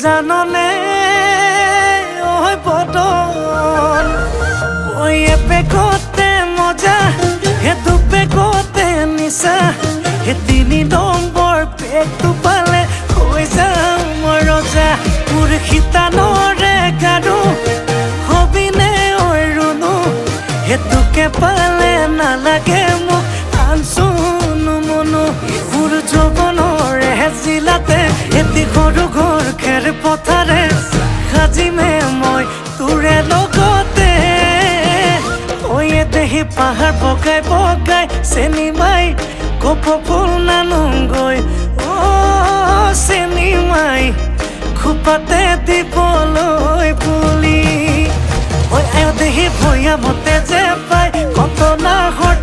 জাননে ওই বদন ওই এপেকতে মজা হে দুপেকতে নিচা হে 3 নম্বৰ পেকটো পালে হৈ যাওঁ মই ৰজা মোৰ শিতানৰে গাৰু হবিনে ঐ ৰুণু হেতুকে পালে নালাগে মোক আনচুনো মনো মোৰ যৌৱনৰে জিলাতে এটি সৰু ঘৰ খেৰ পথাৰে সাজিমে মই তোৰে লগতে ঐ দেহি পাহাৰ বগাই বগাই চেনি মাই কপৌ ফুল নানোগৈ চেনি মাই খোপাতে দিবলৈ পুলি ঐ আয় দেহি ভৈয়ামতে যে পাই কত নাহৰ